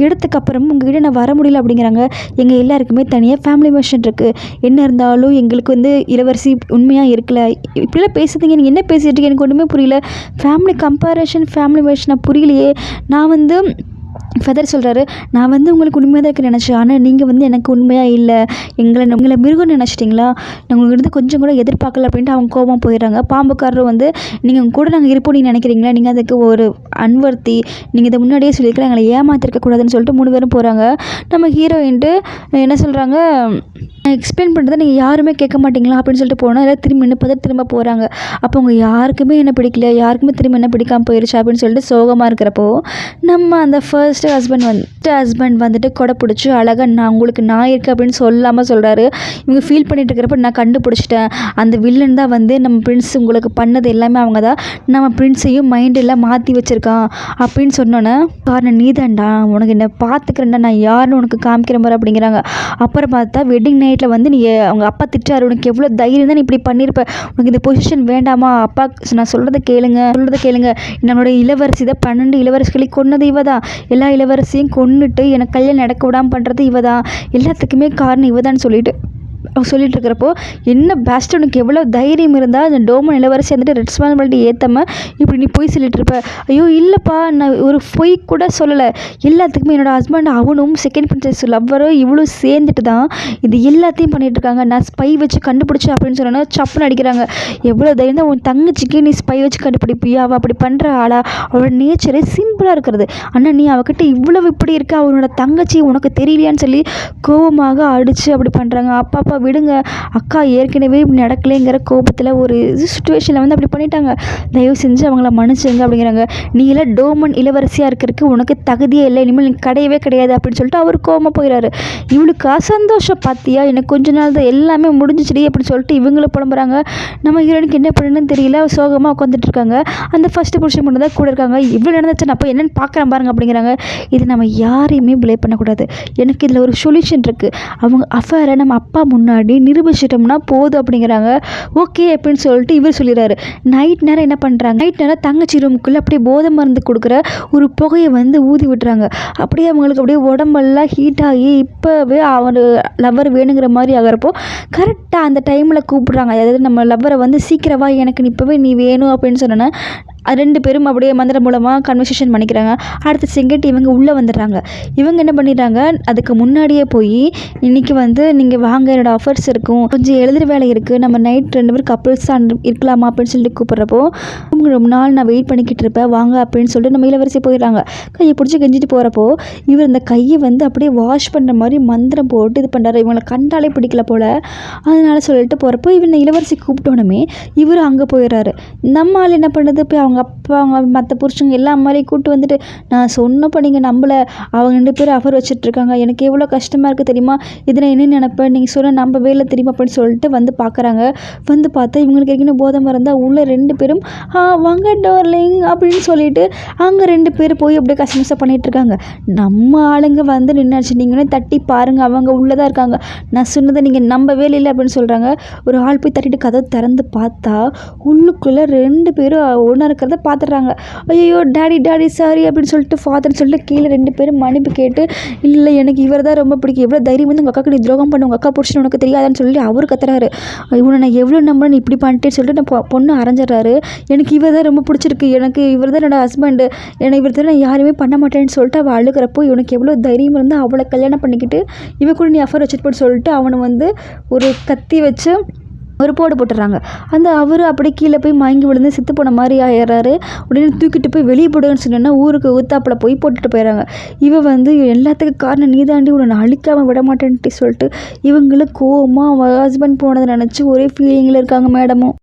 எடுத்ததுக்கப்புறம் உங்ககிட்ட நான் வர முடியல அப்படிங்கிறாங்க. எங்கள் எல்லாருக்குமே தனியாக ஃபேமிலி மெஷன் இருக்குது, என்ன இருந்தாலும் எங்களுக்கு வந்து இளவரசி உண்மையாக இருக்கல, இப்படிலாம் பேசுறதுங்க, நீங்கள் என்ன பேசிகிட்டு இருக்கீங்க, எனக்கு ஒன்றுமே புரியல, ஃபேமிலி கம்பேரிஷன் ஃபேமிலி மெஷனாக புரியலையே. நான் வந்து ஃபெதர் சொல்கிறாரு, நான் வந்து உங்களுக்கு உண்மையாக தான் இருக்க நினச்சேன், ஆனால் நீங்கள் வந்து எனக்கு உண்மையாக இல்லை, உங்களை மிருகம் நினச்சிட்டிங்களா, நான் உங்கள்கிட்ட கொஞ்சம் கூட எதிர்பார்க்கல அப்படின்ட்டு அவங்க கோபம் போயிடுறாங்க. பாம்புக்காரரும் வந்து நீங்கள் உங்க கூட நாங்கள் இருப்போம் நீங்கள் நினைக்கிறீங்களா, நீங்கள் அதுக்கு ஒரு அன்வர்த்தி, நீங்கள் இதை முன்னாடியே சொல்லியிருக்கலாம், எங்களை ஏமாத்திருக்கக்கூடாதுன்னு சொல்லிட்டு 3 பேரும் போகிறாங்க. நம்ம ஹீரோயின்ட்டு என்ன சொல்கிறாங்க, எக்ஸ்பிளைன் பண்ணுறதை நீங்கள் யாருமே கேட்க மாட்டிங்களா அப்படின்னு சொல்லிட்டு போனால் எல்லாம் திரும்ப போகிறாங்க. அப்போ அவங்க யாருக்குமே என்ன பிடிக்கல, யாருக்குமே திரும்ப என்ன பிடிக்காமல் போயிடுச்சு அப்படின்னு சொல்லிட்டு சோகமாக இருக்கிறப்போ நம்ம அந்த ஃபர்ஸ்ட் ஹஸ்பண்ட் வந்துட்டு கொடை பிடிச்சி அழகாக நான் இருக்கேன் அப்படின்னு சொல்லாமல் சொல்கிறாரு. இவங்க ஃபீல் பண்ணிட்டு இருக்கிறப்ப நான் கண்டுபிடிச்சிட்டேன், அந்த வில்லன் தான் வந்து நம்ம பிரின்ஸ் உங்களுக்கு பண்ணது எல்லாமே அவங்க தான், நம்ம பிரின்ஸையும் மைண்டெல்லாம் மாற்றி வச்சுருக்கான் அப்படின்னு சொன்னோன்னே, காரணம் நீ தான்டா, உனக்கு என்ன பார்த்துக்கிறேன்டா, நான் யாருன்னு உனக்கு காமிக்கிற மாதிரி அப்படிங்கிறாங்க. அப்புறம் பார்த்தா வெட்டிங் நைட்டில் வந்து நீ அவங்க அப்பா திட்டாரு, உனக்கு எவ்வளோ தைரியம் தான் நீ இப்படி பண்ணியிருப்ப, உனக்கு இந்த பொசிஷன் வேண்டாமா, அப்பா நான் சொல்கிறத கேளுங்க, என்னோட இளவரசி தான் 12 இளவரசிகளை கொன்னது இவ தான், எல்லா இளவரசியும் கொன்னுட்டு எனக்கு கல்யாணம் நடக்க விடாமல் பண்ணுறது இவ தான், எல்லாத்துக்குமே காரணம் இவ தான் சொல்லிட்டு சொல்லிட்டு இருக்கிறப்போ, என்ன பேஸ்ட் உனக்கு எவ்வளோ தைரியம் இருந்தால் அந்த டோமன் இளவரசி வந்துட்டு ரெஸ்பான்சிபிலிட்டி ஏற்றாம இப்படி நீ பொய் சொல்லிட்டு இருப்ப. ஐயோ இல்லைப்பா, நான் ஒரு பொய் கூட சொல்லலை. எல்லாத்துக்குமே என்னோடய ஹஸ்பண்ட் அவனும் செகண்ட் பிரின்சஸ் லவ்வரும் இவ்வளோ சேர்ந்துட்டு தான் இது எல்லாத்தையும் பண்ணிட்டு இருக்காங்க. நான் ஸ்பை வச்சு கண்டுபிடிச்சேன் அப்படின்னு சொன்னோன்னா சப்புன்னு அடிக்கிறாங்க. எவ்வளோ தைரியம் தான் உன் தங்கச்சிக்கு நீ ஸ்பை வச்சு கண்டுபிடிப்பியா? அவள் அப்படி பண்ணுற ஆளா? அவளோட நேச்சரே சிம்பிளாக இருக்கிறது. ஆனால் நீ அவகிட்ட இவ்வளவு இப்படி இருக்க, அவனோட தங்கச்சி உனக்கு தெரியலையான்னு சொல்லி கோபமாக அடித்து அப்படி பண்ணுறாங்க. அப்பா விடுங்க, அக்கா ஏற்கனவே இப்படி நடக்கலைங்கிற கோபத்தில் ஒரு சுச்சுவேஷனில் வந்து அப்படி பண்ணிட்டாங்க. தயவு செஞ்சு அவங்கள மன்னிச்சுங்க அப்படிங்கிறாங்க. நீ எல்லாம் டோமன் இளவரசியாக இருக்கிறதுக்கு உனக்கு தகுதியே இல்லை, இனிமேல் நீ கிடையவே கிடையாது அப்படின்னு சொல்லிட்டு அவர் கோபமாக போயிடாரு. இவளுக்கு அசந்தோஷம் பார்த்தியா, எனக்கு கொஞ்ச நாள் தான் எல்லாமே முடிஞ்சிச்சுடி அப்படின்னு சொல்லிட்டு இவங்களும் புலம்புறாங்க. நம்ம ஹீரோனுக்கு என்ன பண்ணுன்னு தெரியல, சோகமாக உட்காந்துட்டு இருக்காங்க. அந்த ஃபஸ்ட்டு புருஷன் மட்டும் தான் கூட இருக்காங்க. இவ்வளோ நடந்துச்சு, நான் போய் என்னென்னு பார்க்குறேன் பாருங்க அப்படிங்கிறாங்க. இது நம்ம யாரையுமே ப்ளேம் பண்ணக்கூடாது. எனக்கு இதில் ஒரு சொல்யூஷன் இருக்குது. அவங்க அஃபேரை நம்ம அப்பா முன்னாடி நிரூபிச்சிட்டோம்னா போதும் அப்படிங்கிறாங்க. ஓகே அப்படின்னு சொல்லிட்டு இவர் சொல்லிடுறாரு. நைட் நேரம் என்ன பண்ணுறாங்க, நைட் நேரம் தங்கச்சி ரூமுக்குள்ளே அப்படியே போதை மருந்து கொடுக்குற ஒரு புகையை வந்து ஊதி விட்டுறாங்க. அப்படியே அவங்களுக்கு அப்படியே உடம்பெல்லாம் ஹீட் ஆகி இப்போவே அவர் லவ்வர் வேணுங்கிற மாதிரி ஆகிறப்போ கரெக்டாக அந்த டைமில் கூப்பிட்றாங்க. அதாவது நம்ம லவ்வரை வந்து சீக்கிரமா எனக்கு இப்போவே நீ வேணும் அப்படின்னு சொன்னோன்னே 2 பேரும் அப்படியே மந்திரம் மூலமாக கன்வர்சேஷன் பண்ணிக்கிறாங்க. அடுத்த செகண்ட் இவங்க உள்ளே வந்துடுறாங்க. இவங்க என்ன பண்ணிடுறாங்க, அதுக்கு முன்னாடியே போய் இன்றைக்கி வந்து நீங்கள் வாங்க, என்னோடய ஆஃபர்ஸ் இருக்கும், கொஞ்சம் எழுதுகிற வேலை இருக்குது, நம்ம நைட் 2 பேரும் கப்புள்ஸாக இருக்கலாமா அப்படின்னு சொல்லிட்டு கூப்பிட்றப்போ ரொம்ப நாள் நான் வெயிட் பண்ணிக்கிட்டு இருப்பேன் வாங்க அப்படின்னு சொல்லிட்டு நம்ம இளவரசி போயிடுறாங்க. கையை பிடிச்சி கெஞ்சிட்டு போகிறப்போ இவர் இந்த கையை வந்து அப்படியே வாஷ் பண்ணுற மாதிரி மந்திரம் போட்டு இது பண்ணுறாரு. இவங்களை கண்டாலே பிடிக்கல போல், அதனால் சொல்லிட்டு போகிறப்போ இவன் இளவரசி கூப்பிட்டோன்னே இவர் அங்கே போயிடுறாரு. நம்ம ஆள் என்ன பண்ணுறது, போய் அவங்க அப்பா அவங்க மற்ற புருஷங்க எல்லா மாதிரியும் கூப்பிட்டு வந்துட்டு நான் சொன்னப்போ நீங்கள் நம்பலை, அவங்க 2 பேரும் ஆஃபர் வச்சுட்ருக்காங்க, எனக்கு எவ்வளோ கஷ்டமாக இருக்குது தெரியுமா, இதை நான் என்ன நினைப்பேன், நீங்கள் சொன்ன நம்பவே இல்லை தெரியுமா அப்படின்னு சொல்லிட்டு வந்து பார்க்குறாங்க. வந்து பார்த்தா இவங்களுக்கு ஏற்கனவே போதை மருந்தால் உள்ள 2 பேரும் வாங்க டார்லிங் அப்படின்னு சொல்லிட்டு அங்கே 2 பேர் போய் அப்படியே கசமசா பண்ணிகிட்ருக்காங்க. நம்ம ஆளுங்க வந்து நின்னாச்சு, நீங்களே தட்டி பாருங்கள், அவங்க உள்ளே தான் இருக்காங்க, நான் சொன்னதை நீங்கள் நம்பவே இல்லை அப்படின்னு சொல்கிறாங்க. ஒரு ஆள் போய் தட்டிட்டு கதவை திறந்து பார்த்தா உள்ளுக்குள்ளே 2 பேரும் ஒன்றா இருக்கிறத பார்த்துடுறாங்க. ஐயோ டாடி சாரி அப்படின்னு சொல்லிட்டு ஃபாதர்னு சொல்லிட்டு கீழே 2 பேரும் மன்னிப்பு கேட்டு, இல்லை எனக்கு இவர் தான் ரொம்ப பிடிக்கும், எவ்வளோ தைரியம் வந்து உங்கள் அக்காக்கு நீ துரோகம் பண்ண, உங்கள் அக்கா புருஷன் உனக்கு தெரியாதான்னு சொல்லி அவர் கத்துறாரு. இவனை நான் எவ்வளோ நம்புறேன், நீ இப்படி பண்ணிட்டேன்னு சொல்லிட்டு நான் பொண்ணு அரைஞ்சிட்றாரு. எனக்கு இவர் தான் ரொம்ப பிடிச்சிருக்கு, எனக்கு இவர் தான் என்னோடய ஹஸ்பண்டு, எனக்கு இவர் தான் நான் யாருமே பண்ண மாட்டேன்னு சொல்லிட்டு அவள் அழுகிறப்போ இவனுக்கு எவ்வளோ தைரியம் இருந்தால் அவளை கல்யாணம் பண்ணிக்கிட்டு இவன் கூட நீ அஃபர் வச்சுட்டு போட்டு சொல்லிட்டு அவனை வந்து ஒரு கத்தி வச்சு ஒரு போடு போட்டுறாங்க. அந்த அவர் அப்படியே கீழே போய் மயங்கி விழுந்து செத்து போன மாதிரி ஆயிடுறாரு. உடனே தூக்கிட்டு போய் வெளியே போடுன்னு சொன்னோன்னா ஊருக்கு ஊத்தாப்பில் போய் போட்டுட்டு போயிடறாங்க. இவன் வந்து எல்லாத்துக்கும் காரணம் நீ தாண்டி, உன்னை அழிக்காமல் விட மாட்டேன்ட்டு சொல்லிட்டு இவங்களுக்கு கோவமாக அவன் ஹஸ்பண்ட் போனதை நினச்சி ஒரே ஃபீலிங்கில் இருக்காங்க மேடமும்.